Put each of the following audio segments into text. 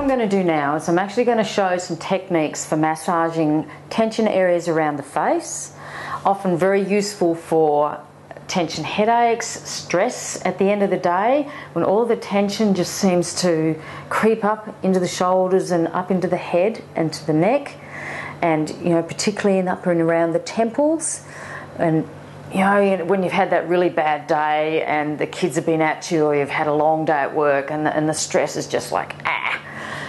going to do now is I'm actually going to show some techniques for massaging tension areas around the face, often very useful for tension headaches, stress at the end of the day, when all the tension just seems to creep up into the shoulders and up into the head and to the neck, and particularly up and around the temples. And when you've had that really bad day and the kids have been at you, or you've had a long day at work and the stress is just like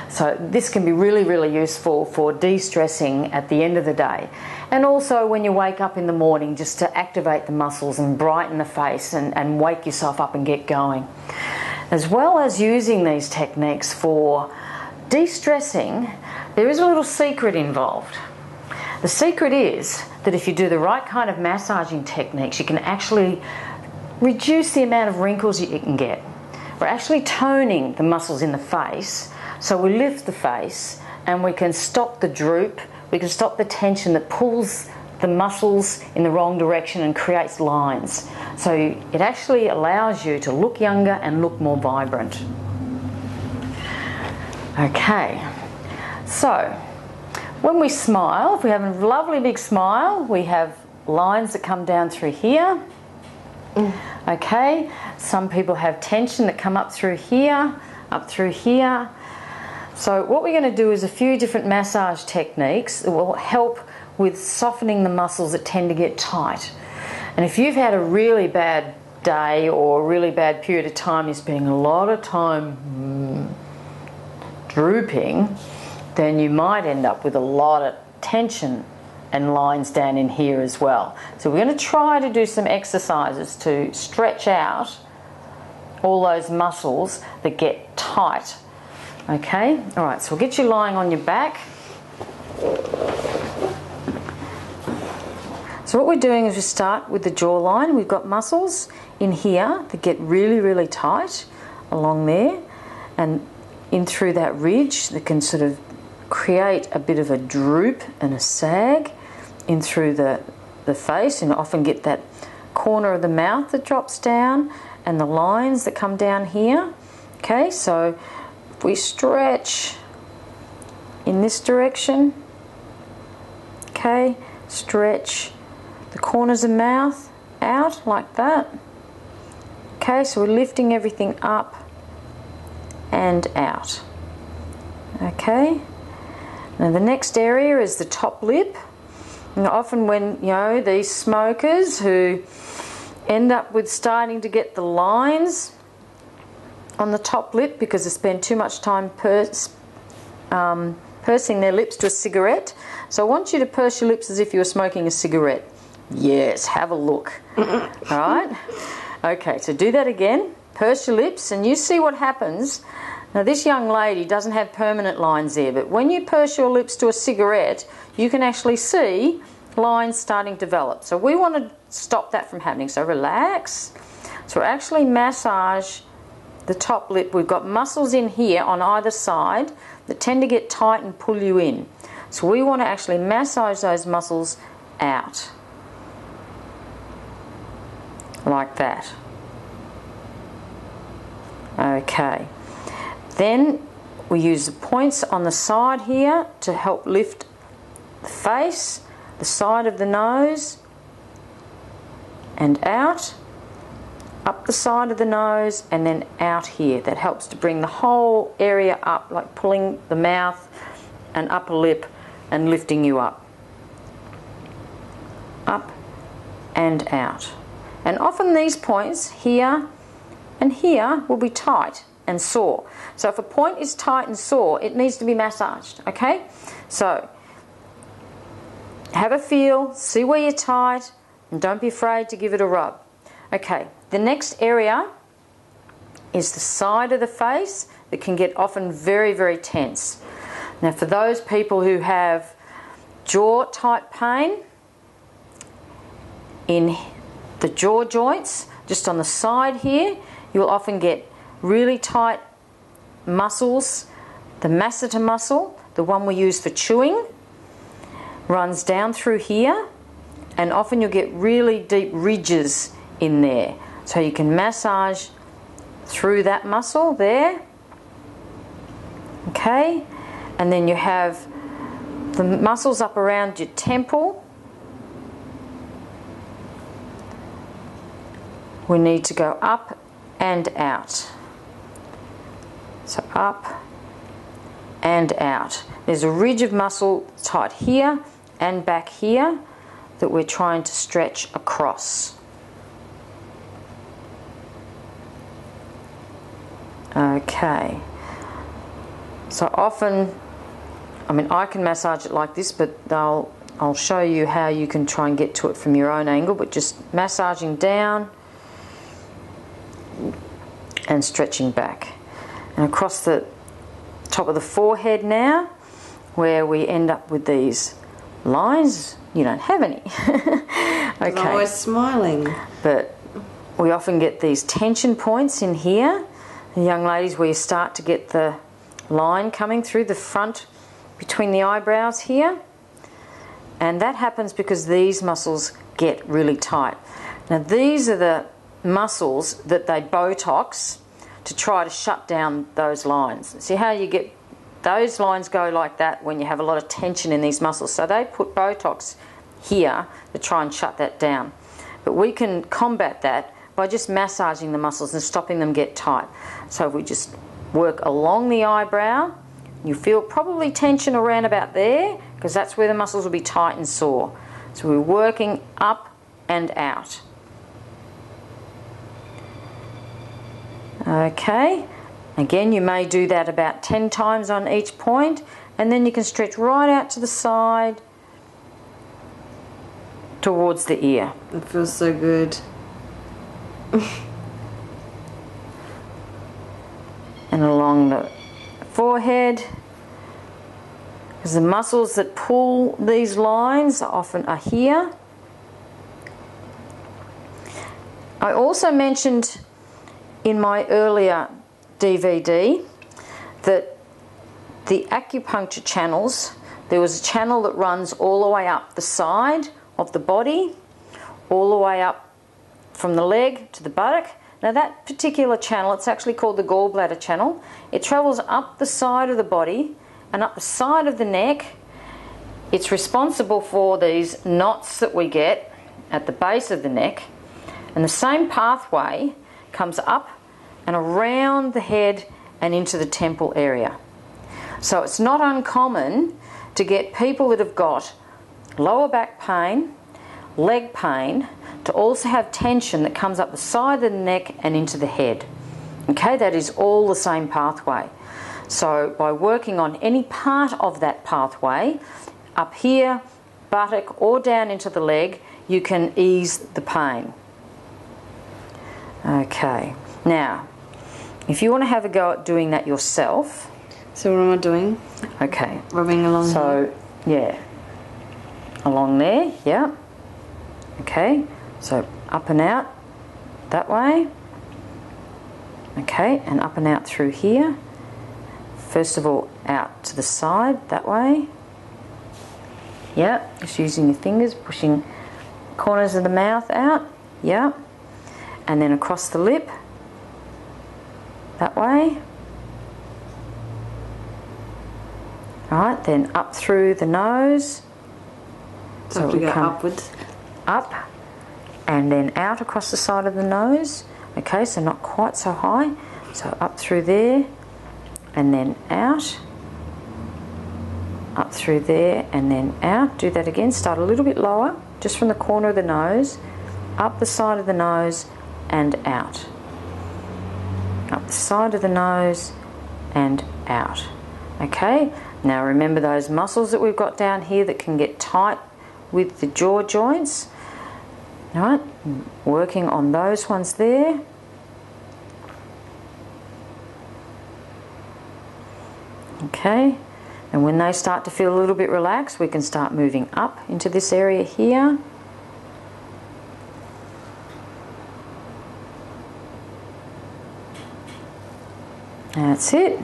So this can be really, really useful for de-stressing at the end of the day. And also when you wake up in the morning, just to activate the muscles and brighten the face and wake yourself up and get going. As well as using these techniques for de-stressing, there is a little secret involved. The secret is that if you do the right kind of massaging techniques, you can actually reduce the amount of wrinkles you can get. We're actually toning the muscles in the face, so we lift the face and we can stop the droop, we can stop the tension that pulls the muscles in the wrong direction and creates lines. So it actually allows you to look younger and look more vibrant. Okay, so when we smile, if we have a lovely big smile, we have lines that come down through here. Okay, some people have tension that come up through here, up through here. So what we're going to do is a few different massage techniques that will help with softening the muscles that tend to get tight. And if you've had a really bad day or a really bad period of time, you're spending a lot of time drooping, then you might end up with a lot of tension and lines down in here as well. So we're going to try to do some exercises to stretch out all those muscles that get tight. Okay, all right, so we'll get you lying on your back. So what we're doing is we start with the jawline. We've got muscles in here that get really, really tight along there and in through that ridge that can sort of create a bit of a droop and a sag in through the face, and often get that corner of the mouth that drops down and the lines that come down here. Okay, so if we stretch in this direction, okay, stretch the corners of the mouth out like that. Okay, so we're lifting everything up and out. Okay. Now the next area is the top lip. And often when, these smokers who end up with starting to get the lines on the top lip because they spend too much time pursing their lips to a cigarette. So I want you to purse your lips as if you were smoking a cigarette. Yes, have a look. All right? Okay, so do that again. Purse your lips and you see what happens. Now this young lady doesn't have permanent lines there, but when you purse your lips to a cigarette, you can actually see lines starting to develop. So we want to stop that from happening. So relax. So actually massage the top lip. We've got muscles in here on either side that tend to get tight and pull you in. So we want to actually massage those muscles out. Like that. Okay. Then we use the points on the side here to help lift the face, the side of the nose, and out, up the side of the nose, and then out here. That helps to bring the whole area up, like pulling the mouth and upper lip and lifting you up. Up and out. And often these points here and here will be tight and sore. So if a point is tight and sore, it needs to be massaged, okay? So have a feel, see where you're tight, and don't be afraid to give it a rub. Okay, the next area is the side of the face that can get often very, very tense. Now for those people who have jaw type pain in the jaw joints, just on the side here, you will often get really tight muscles. The masseter muscle, the one we use for chewing, runs down through here, and often you'll get really deep ridges in there. So you can massage through that muscle there Okay, and then you have the muscles up around your temple. We need to go up and out. So up and out. There's a ridge of muscle tight here and back here that we're trying to stretch across. Okay. So often, I mean, I can massage it like this, but I'll show you how you can try and get to it from your own angle, but just massaging down and stretching back. And across the top of the forehead now, where we end up with these lines. You don't have any. Okay. I'm always smiling. But we often get these tension points in here. The young ladies, where you start to get the line coming through the front between the eyebrows here. And that happens because these muscles get really tight. Now these are the muscles that they Botox to try to shut down those lines. See how you get those lines go like that when you have a lot of tension in these muscles. So they put Botox here to try and shut that down. But we can combat that by just massaging the muscles and stopping them get tight. So if we just work along the eyebrow, you feel probably tension around about there, because that's where the muscles will be tight and sore. So we're working up and out. Okay, again you may do that about 10 times on each point, and then you can stretch right out to the side towards the ear. It feels so good. And along the forehead, because the muscles that pull these lines often are here. I also mentioned in my earlier DVD that the acupuncture channels, there was a channel that runs all the way up the side of the body, all the way up from the leg to the buttock. Now that particular channel, it's actually called the gallbladder channel. It travels up the side of the body and up the side of the neck. It's responsible for these knots that we get at the base of the neck. And the same pathway comes up and around the head and into the temple area. So it's not uncommon to get people that have got lower back pain, leg pain, to also have tension that comes up the side of the neck and into the head. Okay, that is all the same pathway. So by working on any part of that pathway, up here, buttock, or down into the leg, you can ease the pain. Okay, now, if you want to have a go at doing that yourself. So what am I doing? Okay. Rubbing along So, yeah. Along there, yeah. Okay, so up and out that way. Okay, and up and out through here. First of all, out to the side, that way. Yeah, just using your fingers, pushing corners of the mouth out. Yeah. And then across the lip, that way. Alright, then up through the nose. So we go upwards. Up and then out across the side of the nose. Okay, so not quite so high. So up through there and then out. Up through there and then out. Do that again. Start a little bit lower, just from the corner of the nose. Up the side of the nose and out. Up the side of the nose and out. Okay, now remember those muscles that we've got down here that can get tight with the jaw joints. Alright, working on those ones there. Okay, and when they start to feel a little bit relaxed, we can start moving up into this area here. That's it.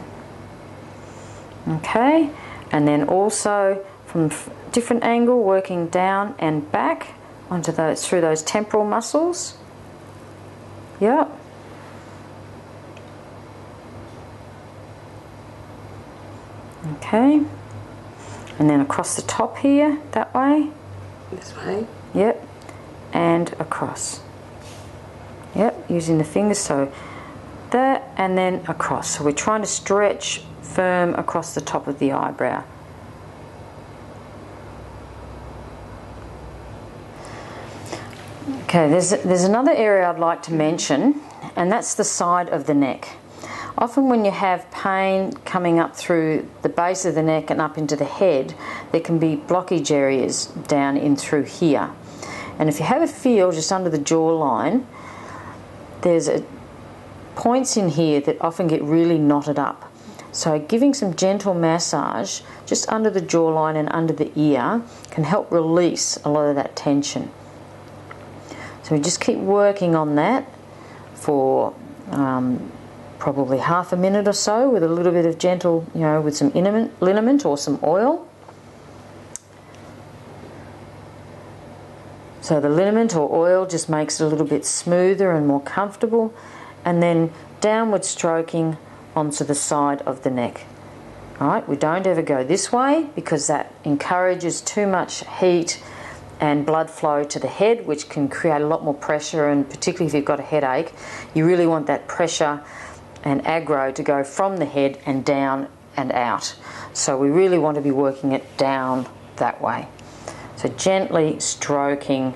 Okay, and then also from a different angle, working down and back onto those, through those temporal muscles. Yep. Okay. And then across the top here, that way. This way. Yep. And across. Yep, using the fingers, so that, and then across. So we're trying to stretch firm across the top of the eyebrow. Okay, there's another area I'd like to mention, and that's the side of the neck. Often when you have pain coming up through the base of the neck and up into the head, there can be blockage areas down in through here. And if you have a feel just under the jawline, there's points in here that often get really knotted up. So giving some gentle massage just under the jawline and under the ear can help release a lot of that tension. So we just keep working on that for probably half a minute or so with a little bit of gentle, with some liniment or some oil. So the liniment or oil just makes it a little bit smoother and more comfortable. And then downward stroking onto the side of the neck. All right, we don't ever go this way because that encourages too much heat and blood flow to the head, which can create a lot more pressure, and particularly if you've got a headache, you really want that pressure and aggro to go from the head and down and out. So we really want to be working it down that way. So gently stroking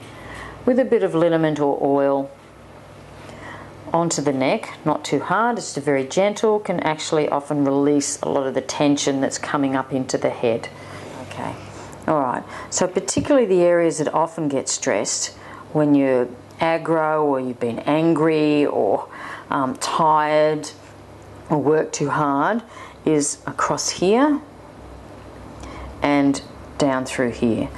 with a bit of liniment or oil onto the neck, not too hard, just a very gentle, can actually often release a lot of the tension that's coming up into the head. Okay. All right, so particularly the areas that often get stressed when you're aggro or you've been angry or tired or worked too hard is across here and down through here.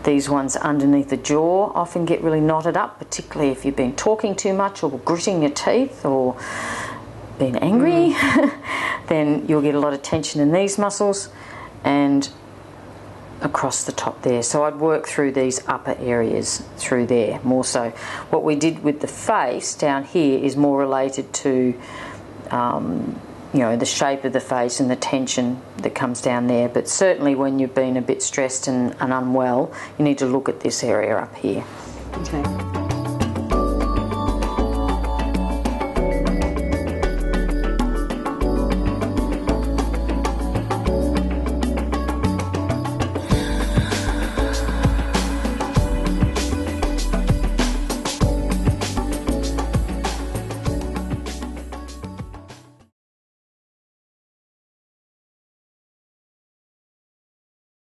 These ones underneath the jaw often get really knotted up, particularly if you've been talking too much or gritting your teeth or been angry. Then you'll get a lot of tension in these muscles and across the top there. So I'd work through these upper areas through there more so. What we did with the face down here is more related to the shape of the face and the tension that comes down there. But certainly when you've been a bit stressed and unwell, you need to look at this area up here. Okay.